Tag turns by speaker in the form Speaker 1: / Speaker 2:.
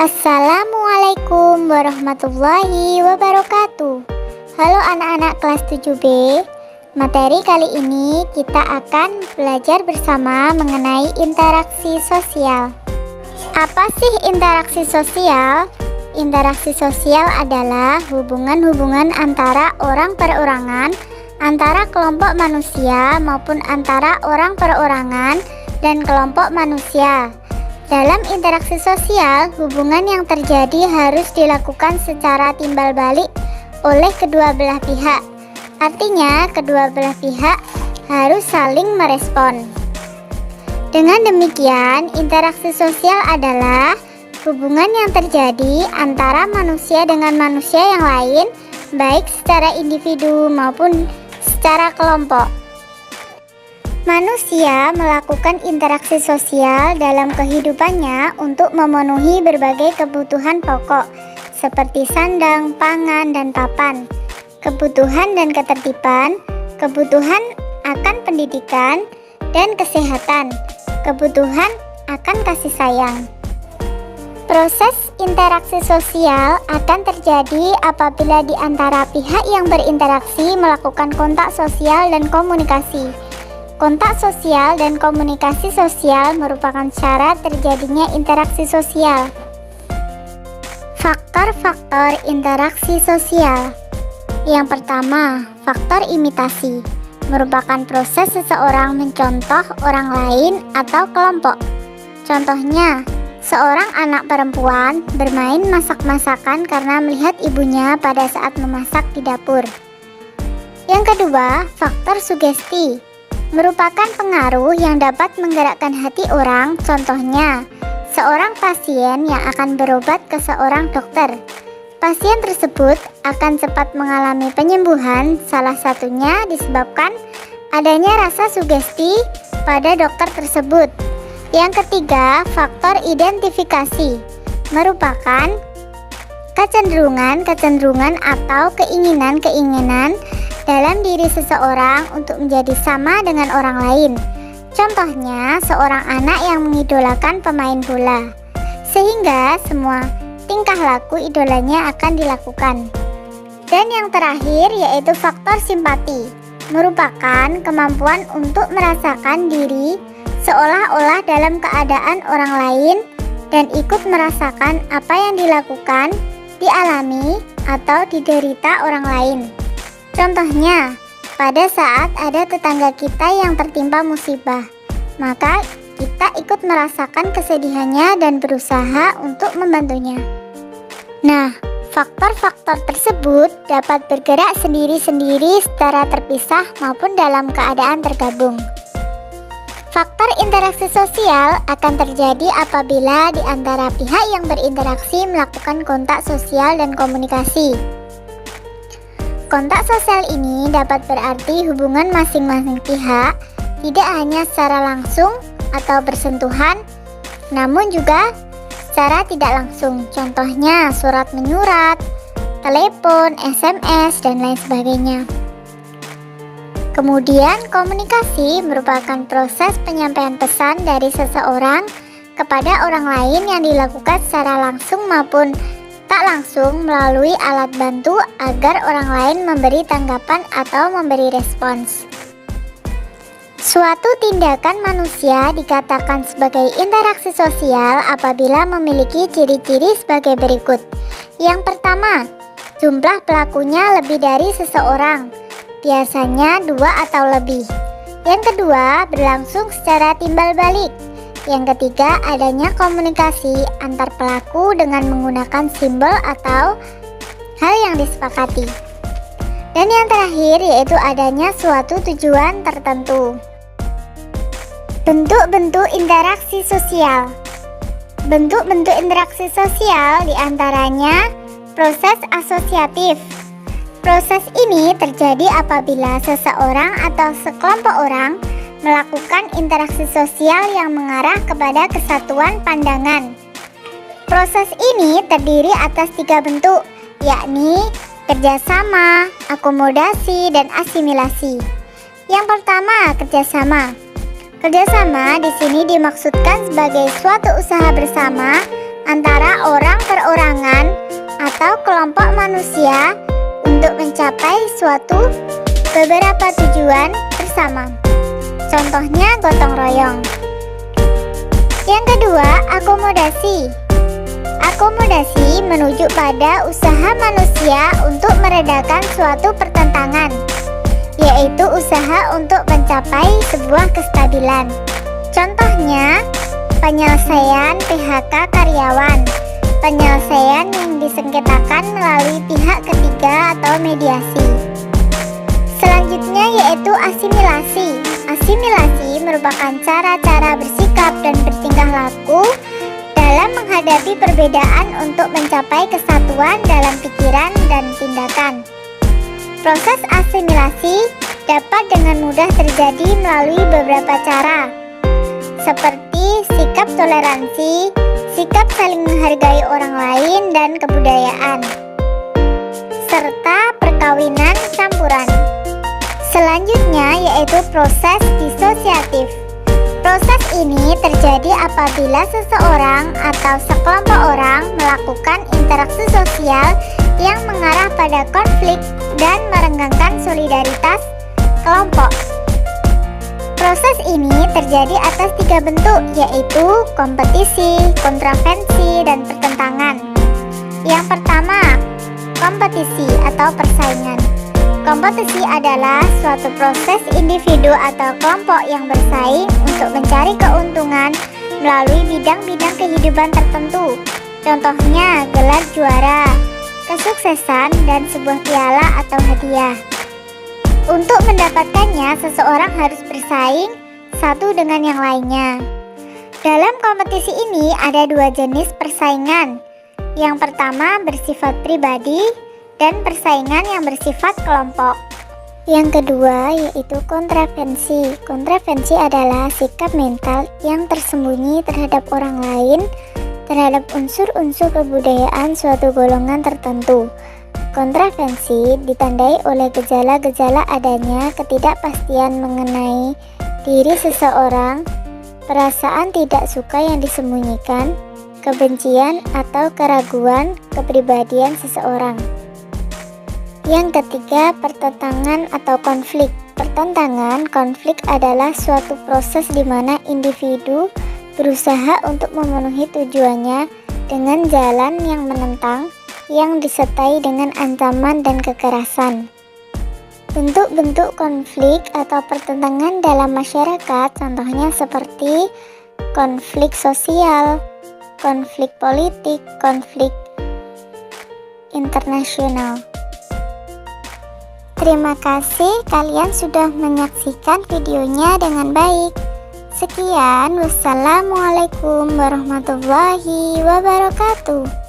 Speaker 1: Assalamualaikum warahmatullahi wabarakatuh. Halo anak-anak kelas 7B. Materi kali ini kita akan belajar bersama mengenai interaksi sosial. Apa sih interaksi sosial? Interaksi sosial adalah hubungan-hubungan antara orang perorangan, antara kelompok manusia maupun antara orang perorangan dan kelompok manusia. Dalam interaksi sosial, hubungan yang terjadi harus dilakukan secara timbal balik oleh kedua belah pihak. Artinya, kedua belah pihak harus saling merespon. Dengan demikian, interaksi sosial adalah hubungan yang terjadi antara manusia dengan manusia yang lain, baik secara individu maupun secara kelompok. Manusia melakukan interaksi sosial dalam kehidupannya untuk memenuhi berbagai kebutuhan pokok seperti sandang, pangan, dan papan, kebutuhan dan ketertiban, kebutuhan akan pendidikan dan kesehatan, kebutuhan akan kasih sayang. Proses interaksi sosial akan terjadi apabila di antara pihak yang berinteraksi melakukan kontak sosial dan komunikasi. Kontak sosial dan komunikasi sosial merupakan syarat terjadinya interaksi sosial. Faktor-faktor interaksi sosial. Yang pertama, faktor imitasi, merupakan proses seseorang mencontoh orang lain atau kelompok. Contohnya, seorang anak perempuan bermain masak-masakan karena melihat ibunya pada saat memasak di dapur. Yang kedua, faktor sugesti, merupakan pengaruh yang dapat menggerakkan hati orang. Contohnya, seorang pasien yang akan berobat ke seorang dokter. Pasien tersebut akan cepat mengalami penyembuhan, salah satunya disebabkan adanya rasa sugesti pada dokter tersebut. Yang ketiga, faktor identifikasi, merupakan kecenderungan atau keinginan dalam diri seseorang untuk menjadi sama dengan orang lain. Contohnya, seorang anak yang mengidolakan pemain bola, sehingga semua tingkah laku idolanya akan dilakukan. Dan yang terakhir yaitu faktor simpati, merupakan kemampuan untuk merasakan diri seolah-olah dalam keadaan orang lain dan ikut merasakan apa yang dilakukan, dialami, atau diderita orang lain. Contohnya, pada saat ada tetangga kita yang tertimpa musibah, maka kita ikut merasakan kesedihannya dan berusaha untuk membantunya. Nah, faktor-faktor tersebut dapat bergerak sendiri-sendiri secara terpisah maupun dalam keadaan tergabung. Faktor interaksi sosial akan terjadi apabila di antara pihak yang berinteraksi melakukan kontak sosial dan komunikasi. Kontak sosial ini dapat berarti hubungan masing-masing pihak tidak hanya secara langsung atau bersentuhan, namun juga secara tidak langsung. Contohnya surat menyurat, telepon, SMS, dan lain sebagainya. Kemudian komunikasi merupakan proses penyampaian pesan dari seseorang kepada orang lain yang dilakukan secara langsung maupun tak langsung melalui alat bantu agar orang lain memberi tanggapan atau memberi respons. Suatu tindakan manusia dikatakan sebagai interaksi sosial apabila memiliki ciri-ciri sebagai berikut. Yang pertama, jumlah pelakunya lebih dari seseorang, biasanya 2 atau lebih. Yang kedua, berlangsung secara timbal balik. Yang ketiga, adanya komunikasi antar pelaku dengan menggunakan simbol atau hal yang disepakati. Dan yang terakhir yaitu adanya suatu tujuan tertentu. Bentuk-bentuk interaksi sosial. Bentuk-bentuk interaksi sosial diantaranya proses asosiatif. Proses ini terjadi apabila seseorang atau sekelompok orang melakukan interaksi sosial yang mengarah kepada kesatuan pandangan. Proses ini terdiri atas 3 bentuk, yakni kerjasama, akomodasi, dan asimilasi. Yang pertama, kerjasama. Kerjasama di sini dimaksudkan sebagai suatu usaha bersama antara orang perorangan atau kelompok manusia untuk mencapai suatu beberapa tujuan bersama. Contohnya gotong royong. Yang kedua, akomodasi. Akomodasi menuju pada usaha manusia untuk meredakan suatu pertentangan, yaitu usaha untuk mencapai sebuah kestabilan. Contohnya, penyelesaian PHK karyawan, penyelesaian yang disengketakan melalui pihak ketiga atau mediasi. Selanjutnya yaitu asimilasi. Asimilasi merupakan cara-cara bersikap dan bertingkah laku dalam menghadapi perbedaan untuk mencapai kesatuan dalam pikiran dan tindakan. Proses asimilasi dapat dengan mudah terjadi melalui beberapa cara, seperti sikap toleransi, sikap saling menghargai orang lain dan kebudayaan, serta perkawinan campuran. Selanjutnya yaitu proses disosiatif. Proses ini terjadi apabila seseorang atau sekelompok orang melakukan interaksi sosial yang mengarah pada konflik dan merenggangkan solidaritas kelompok. Proses ini terjadi atas 3 bentuk, yaitu kompetisi, kontravensi, dan pertentangan. Yang pertama, kompetisi atau persaingan. Kompetisi adalah suatu proses individu atau kelompok yang bersaing untuk mencari keuntungan melalui bidang-bidang kehidupan tertentu. Contohnya gelar juara, kesuksesan, dan sebuah piala atau hadiah. Untuk mendapatkannya, seseorang harus bersaing satu dengan yang lainnya. Dalam kompetisi ini ada 2 jenis persaingan. Yang pertama bersifat pribadi dan persaingan yang bersifat kelompok. Yang kedua yaitu kontravensi. Kontravensi adalah sikap mental yang tersembunyi terhadap orang lain, terhadap unsur-unsur kebudayaan suatu golongan tertentu. Kontravensi ditandai oleh gejala-gejala adanya ketidakpastian mengenai diri seseorang, perasaan tidak suka yang disembunyikan, kebencian atau keraguan kepribadian seseorang. Yang ketiga, pertentangan atau konflik. Pertentangan, konflik adalah suatu proses di mana individu berusaha untuk memenuhi tujuannya dengan jalan yang menentang, yang disertai dengan ancaman dan kekerasan. Bentuk-bentuk konflik atau pertentangan dalam masyarakat contohnya seperti konflik sosial, konflik politik, konflik internasional. Terima kasih kalian sudah menyaksikan videonya dengan baik. Sekian, wassalamualaikum warahmatullahi wabarakatuh.